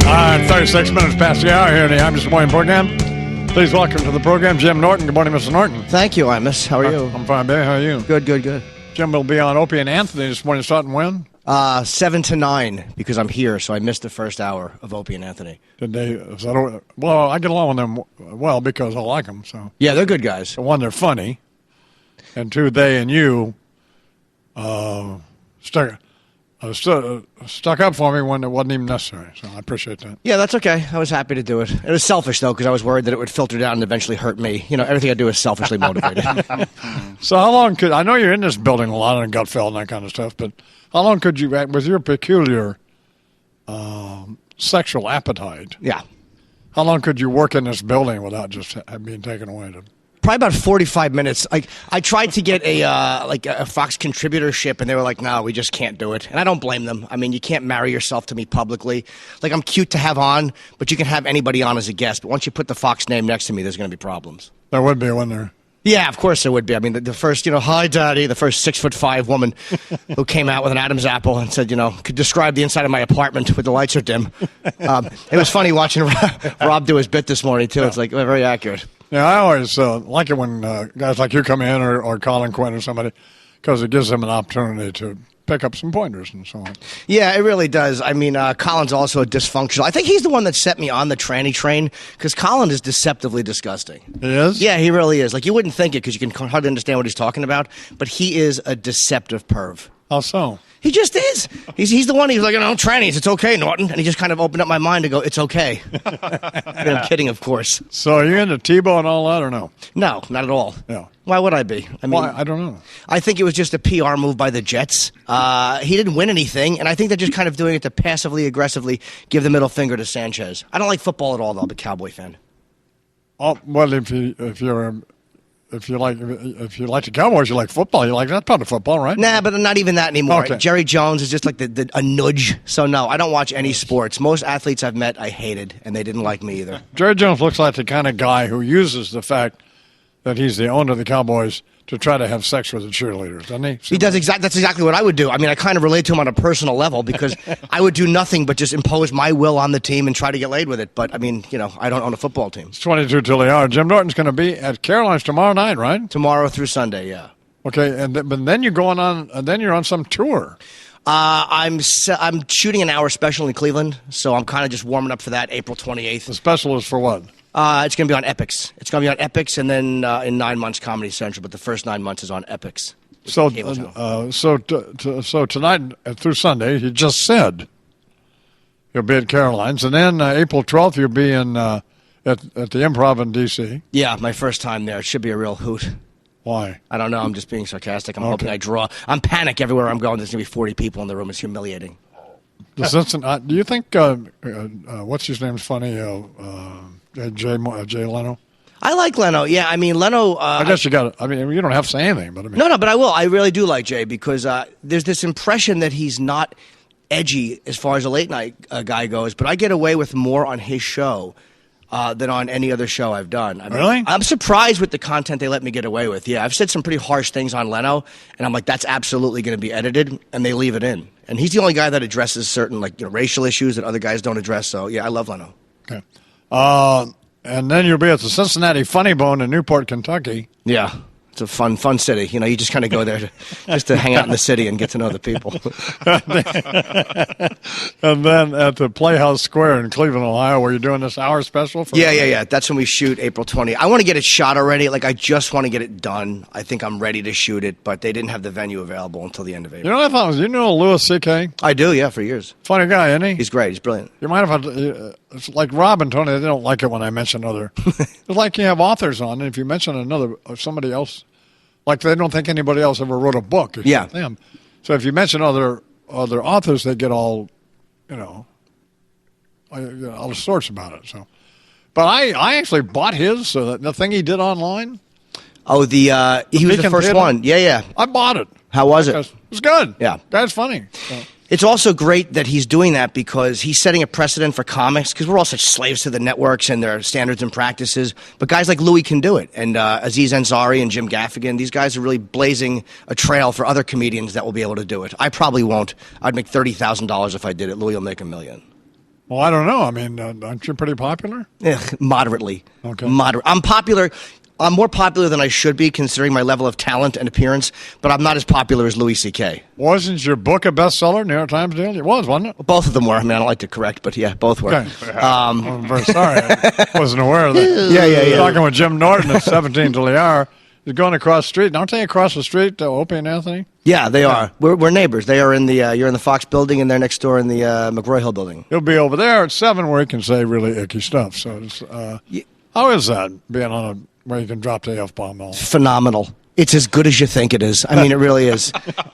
36 minutes past the hour here in the Imus Morning Program. Please welcome to the program Jim Norton. Good morning, Mr. Norton. Thank you, Imus. How are you? I'm fine, baby. How are you? Good. Jim will be on Opie and Anthony this morning starting when? 7 to 9 because I'm here, so I missed the first hour of Opie and Anthony. Well, I get along with them well because I like them. So yeah, they're good guys. So one, they're funny, and two, they and you stuck up for me when it wasn't even necessary. So I appreciate that. Yeah, that's okay. I was happy to do it. It was selfish, though, because I was worried that it would filter down and eventually hurt me. You know, everything I do is selfishly motivated. So how long I know you're in this building a lot in Gutfeld and that kind of stuff, but how long could you, with your peculiar sexual appetite, how long could you work in this building without just being taken away to... Probably about 45 minutes. I tried to get a Fox contributorship, and they were like, no, we just can't do it. And I don't blame them. I mean, you can't marry yourself to me publicly. Like, I'm cute to have on, but you can have anybody on as a guest. But once you put the Fox name next to me, there's going to be problems. There would be, wouldn't there? Yeah, of course there would be. I mean, the first, hi, Daddy, the first 6'5" woman who came out with an Adam's apple and said, could describe the inside of my apartment with the lights are dim. It was funny watching Rob do his bit this morning, too. Yeah. It's like very accurate. Yeah, I always like it when guys like you come in or Carlin Quinn or somebody, because it gives them an opportunity to pick up some pointers and so on. Yeah, it really does. I mean, Colin's also a dysfunctional. I think he's the one that set me on the tranny train, because Colin is deceptively disgusting. He is? Yeah, he really is. Like, you wouldn't think it because you can hardly understand what he's talking about, but he is a deceptive perv. How so? He just is. He's the one. He's like, trannies, it's okay, Norton. And he just kind of opened up my mind to go, it's okay. I'm kidding, of course. So are you into Tebow and all that or no? No, not at all. Yeah. Why would I be? I mean, I don't know. I think it was just a PR move by the Jets. He didn't win anything, and I think they're just kind of doing it to passively, aggressively give the middle finger to Sanchez. I don't like football at all, though. I'm a Cowboy fan. Oh, well, if you like the Cowboys, you like football. You like that part of football, right? Nah, but not even that anymore. Okay. Jerry Jones is just like a nudge. So no, I don't watch any sports. Most athletes I've met, I hated, and they didn't like me either. Jerry Jones looks like the kind of guy who uses the fact that he's the owner of the Cowboys to try to have sex with the cheerleaders, doesn't he? He does that's exactly what I would do. I mean, I kind of relate to him on a personal level because I would do nothing but just impose my will on the team and try to get laid with it. But, I mean, I don't own a football team. It's 22 till the hour. Jim Norton's going to be at Caroline's tomorrow night, right? Tomorrow through Sunday, yeah. Okay, but then you're going on, then you're on some tour. I'm shooting an hour special in Cleveland, so I'm kind of just warming up for that April 28th. The special is for what? It's going to be on Epics. It's going to be on Epics, and then in 9 months, Comedy Central. But the first 9 months is on Epics. So tonight through Sunday, you just said you'll be at Caroline's, and then April 12th you'll be in at the Improv in D.C. Yeah, my first time there. It should be a real hoot. Why? I don't know. I'm just being sarcastic. I'm hoping I draw. I'm panic everywhere I'm going. There's going to be 40 people in the room. It's humiliating. Do you think what's his name's funny? Jay Leno. I like Leno. Yeah, I mean Leno. I guess you got it. I mean, you don't have to say anything, but I mean. No, but I will. I really do like Jay because there's this impression that he's not edgy as far as a late night guy goes. But I get away with more on his show than on any other show I've done. I mean, really? I'm surprised with the content they let me get away with. Yeah, I've said some pretty harsh things on Leno, and I'm like, that's absolutely going to be edited, and they leave it in. And he's the only guy that addresses certain racial issues that other guys don't address. So yeah, I love Leno. Okay. And then you'll be at the Cincinnati Funny Bone in Newport, Kentucky. Yeah. It's a fun city. You just kind of go there just to hang out in the city and get to know the people. And then at the Playhouse Square in Cleveland, Ohio, where you're doing this hour special? Yeah. That's when we shoot April 20th. I want to get it shot already. I just want to get it done. I think I'm ready to shoot it, but they didn't have the venue available until the end of April. You know what I thought? You know Louis C.K.? I do, yeah, for years. Funny guy, isn't he? He's great. He's brilliant. You might have had it's like Rob and Tony. They don't like it when I mention other. It's like you have authors on, and if you mention another or somebody else, like they don't think anybody else ever wrote a book. Yeah. Them. So if you mention other authors, they get all, all sorts about it. So, but I actually bought his the thing he did online. Oh, he was the first one. Yeah. I bought it. How was it? It was good. Yeah. That's funny. So. It's also great that he's doing that because he's setting a precedent for comics because we're all such slaves to the networks and their standards and practices. But guys like Louis can do it. And Aziz Ansari and Jim Gaffigan, these guys are really blazing a trail for other comedians that will be able to do it. I probably won't. I'd make $30,000 if I did it. Louis will make $1 million. Well, I don't know. I mean, aren't you pretty popular? Moderately. Okay. I'm popular. I'm more popular than I should be, considering my level of talent and appearance, but I'm not as popular as Louis C.K. Wasn't your book a bestseller, New York Times deal? It was, wasn't it? Both of them were. I mean, I don't like to correct, but yeah, both were. Okay. I'm very sorry. I wasn't aware of that. Yeah. Talking with Jim Norton at 17 till the hour. He's going across the street. Don't they across the street, Opie and Anthony? Yeah, they are. We're neighbors. They are in the you're in the Fox building, and they're next door in the McGroy Hill building. He'll be over there at 7 where he can say really icky stuff. So it's, how is that, being on a where you can drop the F-bomb all? Phenomenal. It's as good as you think it is. I mean, it really is.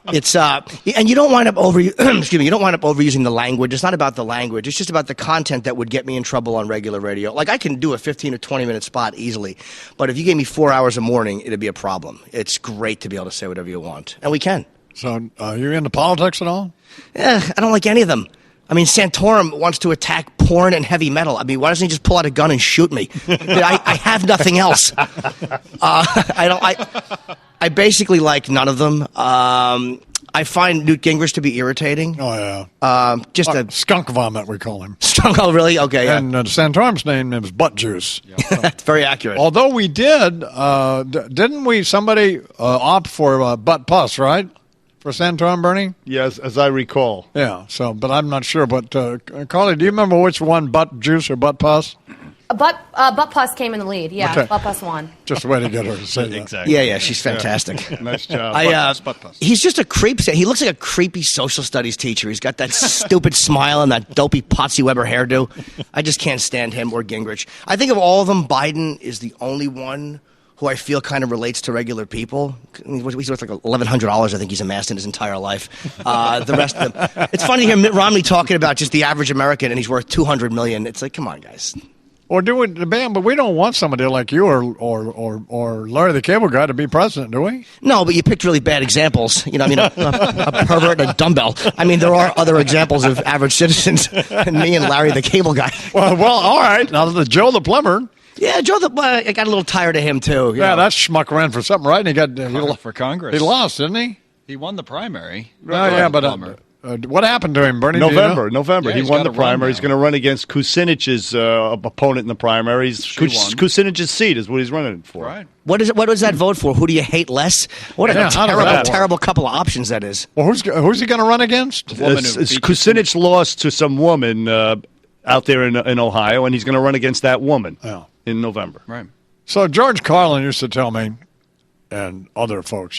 It's and you don't wind up excuse me. You don't wind up overusing the language. It's not about the language. It's just about the content that would get me in trouble on regular radio. Like I can do a 15 or 20 minute spot easily, but if you gave me 4 hours a morning, it'd be a problem. It's great to be able to say whatever you want, and we can. So, you into politics at all? I don't like any of them. I mean, Santorum wants to attack porn and heavy metal. I mean, why doesn't he just pull out a gun and shoot me? I have nothing else. I basically like none of them. I find Newt Gingrich to be irritating. Oh, yeah. Just a skunk vomit, we call him. skunk. Oh, really? Okay. Yeah. And Santorum's name is Butt Juice. Yeah. That's very accurate. Although we didn't we, somebody opt for butt pus, right? For Santorum burning? Yes, as I recall. Yeah, so, but I'm not sure. But, Carly, do you remember which one, butt juice or butt pus? Butt pus came in the lead. Yeah, Okay. butt pus won. Just a way to get her to say that. Exactly. Yeah, she's fantastic. Yeah. Nice job. Butt pus. He's just a creep. He looks like a creepy social studies teacher. He's got that stupid smile and that dopey Patsy Weber hairdo. I just can't stand him or Gingrich. I think of all of them, Biden is the only one who I feel kind of relates to regular people. He's worth like $1,100, I think he's amassed in his entire life. The rest of them. It's funny to hear Mitt Romney talking about just the average American, and he's worth $200 million. It's like, come on, guys. Or do we, but we don't want somebody like you or Larry the Cable Guy to be president, do we? No, but you picked really bad examples. You know, I mean, a pervert and a dumbbell. I mean, there are other examples of average citizens than me and Larry the Cable Guy. Well, all right. Now, the Joe the plumber. Yeah, Joe, I got a little tired of him, too. Yeah, that schmuck ran for something, right? And he got for Congress. He lost, didn't he? He won the primary. Oh, yeah, but what happened to him, Bernie? November. Yeah, he won the primary. He's going to run against Kucinich's opponent in the primaries. Kucinich's seat is what he's running for. Right. What does that vote for? Who do you hate less? What a terrible couple of options that is. Well, who's he going to run against? Kucinich lost to some woman out there in Ohio, and he's going to run against that woman in November. Right. So George Carlin used to tell me, and other folks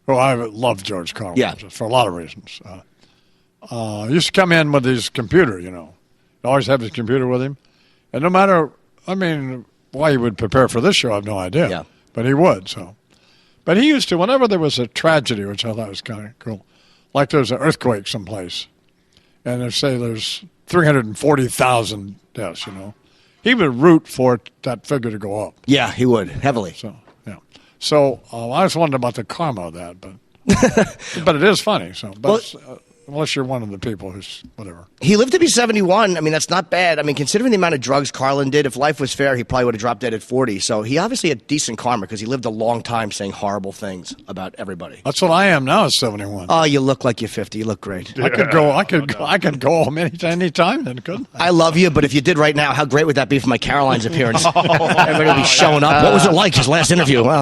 I love George Carlin for a lot of reasons. He used to come in with his computer, He always have his computer with him. And no matter, why he would prepare for this show, I have no idea. Yeah. But he would, so. But he used to, whenever there was a tragedy, which I thought was kind of cool, like there's an earthquake someplace, and they say there's 340,000 deaths, he would root for that figure to go up. Yeah, he would, heavily. So, yeah. So I was wondering about the karma of that, but but it is funny. So, but unless you're one of the people who's whatever. He lived to be 71. I mean, that's not bad. I mean, considering the amount of drugs Carlin did, if life was fair, he probably would have dropped dead at 40. So he obviously had decent karma because he lived a long time saying horrible things about everybody. That's what I am now at 71. Oh, you look like you're 50. You look great. I could go home any time then, couldn't I? I love you, but if you did right now, how great would that be for my Caroline's appearance? Everybody would be showing up. What was it like, his last interview? Well,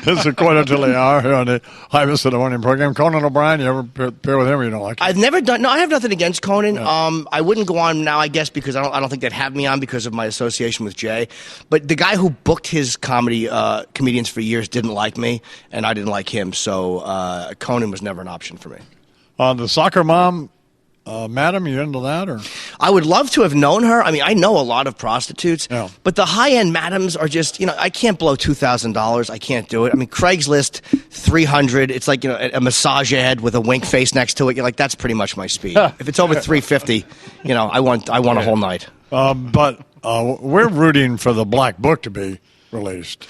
This is a quarter till the hour here on the Imus of the Morning program. Conan O'Brien, you ever appear with him or you don't like him? I've never done. No, I have nothing against Conan. Yeah. I wouldn't go on now, I guess, because I don't think they'd have me on because of my association with Jay. But the guy who booked his comedians for years didn't like me, and I didn't like him. So Conan was never an option for me. The soccer mom, madam, you into that? Or I would love to have known her. I mean, I know a lot of prostitutes, but the high-end madams are just, I can't blow $2,000. I can't do it. I mean, Craigslist, $300. It's like, a massage ad with a wink face next to it. You're like, that's pretty much my speed. If it's over $350, I want a whole night. But we're rooting for the Black Book to be released.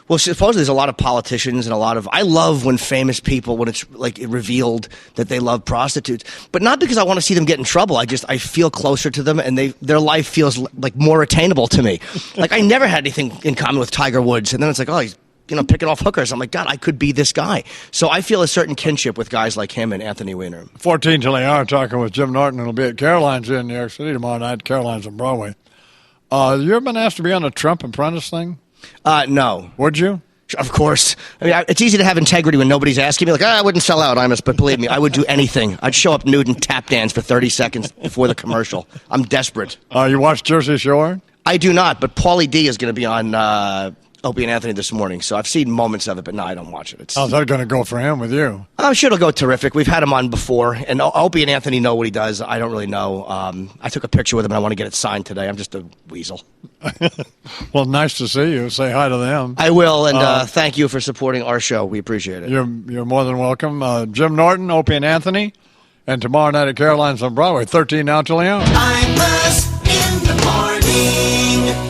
Well, supposedly there's a lot of politicians and I love when famous people, when it's like revealed that they love prostitutes, but not because I want to see them get in trouble. I feel closer to them and their life feels like more attainable to me. Like I never had anything in common with Tiger Woods. And then it's like, oh, he's picking off hookers. I'm like, God, I could be this guy. So I feel a certain kinship with guys like him and Anthony Weiner. 14 till the hour, talking with Jim Norton. It'll be at Caroline's in New York City tomorrow night. Caroline's on Broadway. You ever been asked to be on a Trump Apprentice thing? No. Would you? Of course. I mean, it's easy to have integrity when nobody's asking me. Like, I wouldn't sell out, Imus, but believe me, I would do anything. I'd show up nude and tap dance for 30 seconds before the commercial. I'm desperate. You watch Jersey Shore? I do not, but Paulie D is going to be on Opie and Anthony this morning, so I've seen moments of it, but no, I don't watch it. How's that going to go for him with you? I'm sure it'll go terrific. We've had him on before, and Opie and Anthony know what he does. I don't really know. I took a picture with him, and I want to get it signed today. I'm just a weasel. Well, nice to see you. Say hi to them. I will, and thank you for supporting our show. We appreciate it. You're more than welcome. Jim Norton, Opie and Anthony, and tomorrow night at Caroline's on Broadway, 13 now till the hour. Imus in the morning.